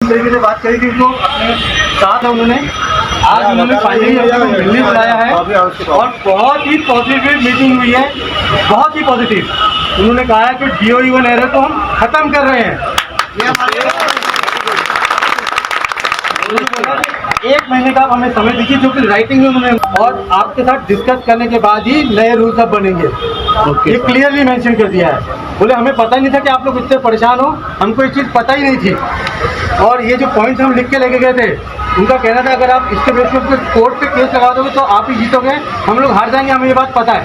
तरीके से बात करी थी उसको अपने साथ है उन्होंने। आज उन्होंने फाइनली मिलने बुलाया है और बहुत ही पॉजिटिव मीटिंग हुई है, बहुत ही पॉजिटिव। उन्होंने कहा है कि DO-E-1 एरर को हम खत्म कर रहे हैं। एक महीने का हमें समय दीजिए, जो कि राइटिंग में उन्होंने और आपके साथ डिस्कस करने के बाद ही नए रूल्स अब बनेंगे। ये क्लियरली मेंशन कर दिया है। बोले हमें पता ही नहीं था कि आप लोग इतने परेशान हो, हमको ये चीज़ पता ही नहीं थी। और ये जो पॉइंट्स हम लिख के लेके गए थे, उनका कहना था अगर आप इसके बेस पे कोर्ट पे केस लगा दोगे तो आप ही जीतोगे, हम लोग हार जाएंगे, हमें ये बात पता है।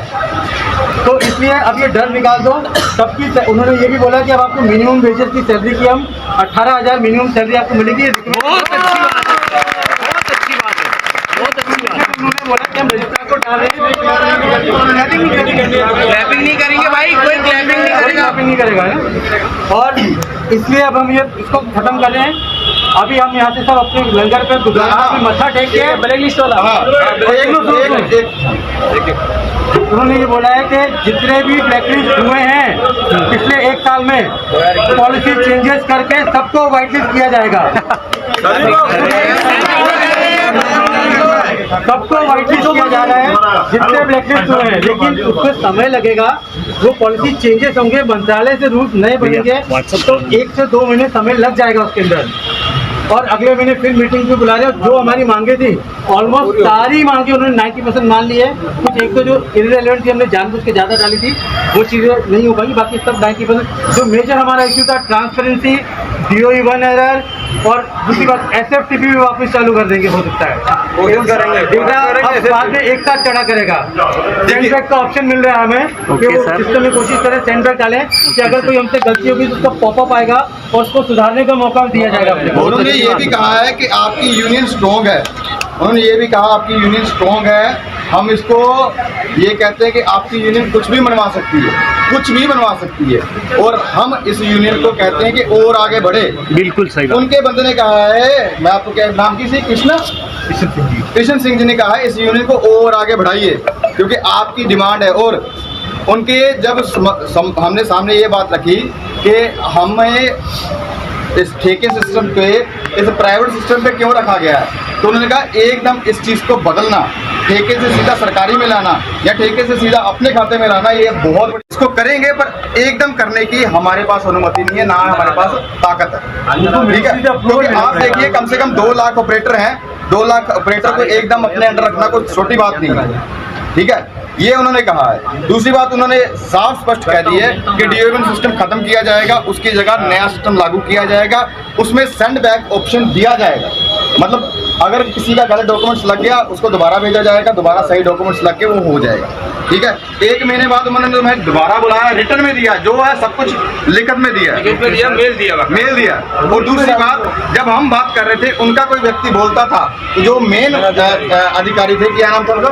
तो इसलिए अब ये डर निकाल दो सबकी। उन्होंने ये भी बोला कि अब आपको मिनिमम वेजेस की सैलरी की हम 18,000 मिनिमम सैलरी आपको मिलेगी। बहुत अच्छी बात है, बहुत अच्छी बात है, बहुत अच्छी बात है। उन्होंने बोला कि हम रजिस्ट्रार को डाल रहे हैं, क्लैपिंग नहीं करेंगे भाई, कोई क्लैपिंग नहीं करेगा, नहीं करेगा है। और इसलिए अब हम ये इसको खत्म कर रहे हैं। अभी हम यहाँ से सब अपने लंगर पे मत्था टेक के ब्लैक लिस्ट वाला उन्होंने ये बोला है कि जितने भी ब्लैक लिस्ट हुए हैं पिछले 1 साल में, पॉलिसी चेंजेस करके सबको व्हाइट लिस्ट किया जाएगा। सबको व्हाइट लिस्ट किया जा रहा है जितने ब्लैक लिस्ट हुए हैं, लेकिन उसमें समय लगेगा। वो पॉलिसी चेंजेस होंगे, मंत्रालय से रूल्स नए बनेंगे, तो 1 से 2 महीने समय लग जाएगा उसके अंदर। और अगले महीने फिर मीटिंग भी बुला रहे हैं। जो हमारी मांगे थी ऑलमोस्ट सारी मांगे उन्होंने 90% मान ली है। कुछ एक तो जो इररिलेवेंट थी, हमने जानबूझ के ज़्यादा डाली थी, वो चीज़ें नहीं हो पाई, बाकी सब 90%। जो मेजर हमारा इश्यू था ट्रांसपेरेंसी, DO-E-1 एरर, और दूसरी बात SFTP भी वापस चालू कर देंगे, हो सकता है डेटा अब बाद में एक साथ चढ़ा करेगा। सेंडबैग का ऑप्शन मिल रहा है हमें कि वो सिस्टम में कोशिश करें सेंडबैग डालें कि अगर कोई हमसे गलती होगी तो उसका पॉपअप आएगा और उसको सुधारने का मौका दिया जाएगा। उन्होंने ये भी कहा है कि आपकी यूनियन स्ट्रॉन्ग है, उन्होंने ये भी कहा आपकी यूनियन स्ट्रॉन्ग है। हम इसको ये कहते हैं कि आपकी यूनियन कुछ भी बनवा सकती है, कुछ भी बनवा सकती है, और हम इस यूनियन को कहते हैं कि और आगे बढ़े। बिल्कुल सही। उनके बंदे ने कहा है, मैं आपको क्या नाम की सी कृष्ण सिंह जी ने कहा है इस यूनियन को और आगे बढ़ाइए, क्योंकि आपकी डिमांड है। और उनके जब हमने सामने ये बात रखी कि हमें इस ठेके सिस्टम पे, इस प्राइवेट सिस्टम पे क्यों रखा गया है, तो उन्होंने कहा एकदम इस चीज़ को बदलना, ठेके से सीधा सरकारी में लाना या ठेके से सीधा अपने खाते में लाना, ये बहुत इसको करेंगे, पर एकदम करने की हमारे पास अनुमति नहीं है, ना हमारे पास ताकत है। ठीक है, क्योंकि आप देखिए कम से कम 2 लाख ऑपरेटर हैं, 2 लाख ऑपरेटर को एकदम अपने अंडर रखना कोई छोटी बात नहीं है। ठीक है, ये उन्होंने कहा है। दूसरी बात उन्होंने साफ स्पष्ट कह दी है कि DO-E-1 सिस्टम खत्म किया जाएगा, उसकी जगह नया सिस्टम लागू किया जाएगा, उसमें सेंड बैक ऑप्शन दिया जाएगा। मतलब अगर किसी का गलत डॉक्यूमेंट्स लग गया उसको दोबारा भेजा जाएगा, दोबारा सही डॉक्यूमेंट्स लग के वो हो जाएगा। ठीक है, 1 महीने बाद उन्होंने तुम्हें दोबारा बुलाया, रिटर्न में दिया, जो है सब कुछ लिखित में दिया, मेल दिया। और दूसरी बात, जब हम बात कर रहे थे उनका कोई व्यक्ति बोलता था, जो मेन अधिकारी थे, क्या नाम था उनका,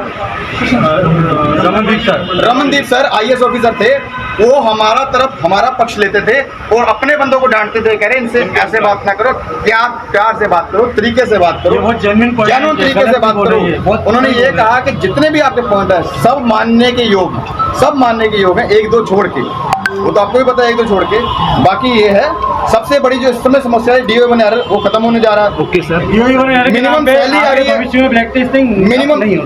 रमनदीप सर IAS ऑफिसर थे, वो हमारा पक्ष लेते थे और अपने बंदों को डांटते थे, कह रहे इनसे ऐसे बात ना करो, प्यार से बात करो, तरीके से बात करो, जेन्युइन तरीके से बात करो। उन्होंने ये कहा कि जितने भी आपके पॉइंट है सब मानने के योग हैं, 1-2 छोड़ के, वो तो आपको भी पता है 1-2 छोड़ के, बाकी ये है सबसे बड़ी जो इस समय समस्या है DO-E-1 एरर, वो खत्म होने जा रहा है। ओके सर, मिनिमम सैलरी आ रही है,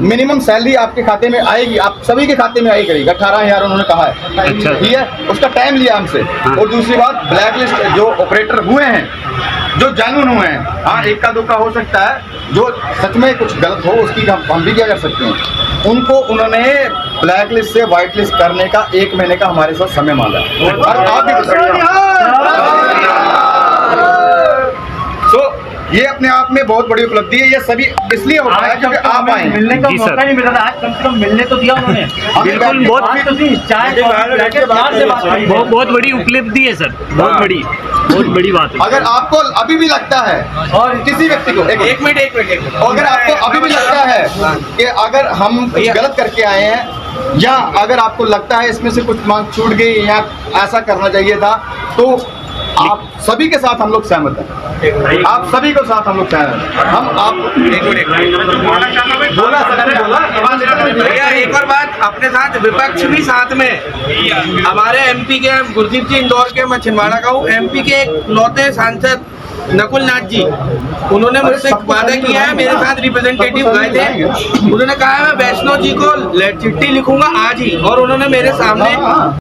मिनिमम सैलरी आपके खाते में आएगी, आप सभी के खाते में आई करेगी, 18,000 उन्होंने कहा है। अच्छा, ठीक है, उसका टाइम लिया हमसे। और दूसरी बात, ब्लैक लिस्ट जो ऑपरेटर हुए हैं, जो जानून हुए हैं, हाँ 1 का 2 का हो सकता है, जो सच में कुछ गलत हो उसकी हम भी क्या कर सकते हैं, उनको उन्होंने ब्लैक लिस्ट से व्हाइट लिस्ट करने का 1 महीने का हमारे साथ समय मांगा। और आप ये अपने आप में बहुत बड़ी उपलब्धि है। ये सभी इसलिए हो रहा है क्योंकि आप आए, मिलने का मौका नहीं मिल रहा था, आज कम से कम मिलने तो दिया उन्होंने। बिल्कुल, बहुत बड़ी उपलब्धि है सर, बहुत बड़ी बात है। अगर आपको अभी भी लगता है, और किसी व्यक्ति को एक मिनट अगर आपको अभी भी लगता है कि अगर हम कुछ गलत करके आए हैं, या अगर आपको लगता है इसमें से कुछ मांग छूट गई या ऐसा करना चाहिए था, तो आप सभी के साथ हम लोग सहमत हैं, आप सभी के साथ हम लोग सहमत हैं। हम आप भैया एक और बात, अपने साथ विपक्ष भी साथ में, हमारे MP के गुरदीप जी इंदौर के, मैं छिंदवाड़ा का हूँ, MP के एक लौते सांसद नकुल नाथ जी, उन्होंने मुझसे वादा किया है, मेरे साथ रिप्रेजेंटेटिव गए थे, उन्होंने कहा है मैं वैष्णो जी को चिट्ठी लिखूंगा आज ही, और उन्होंने मेरे सामने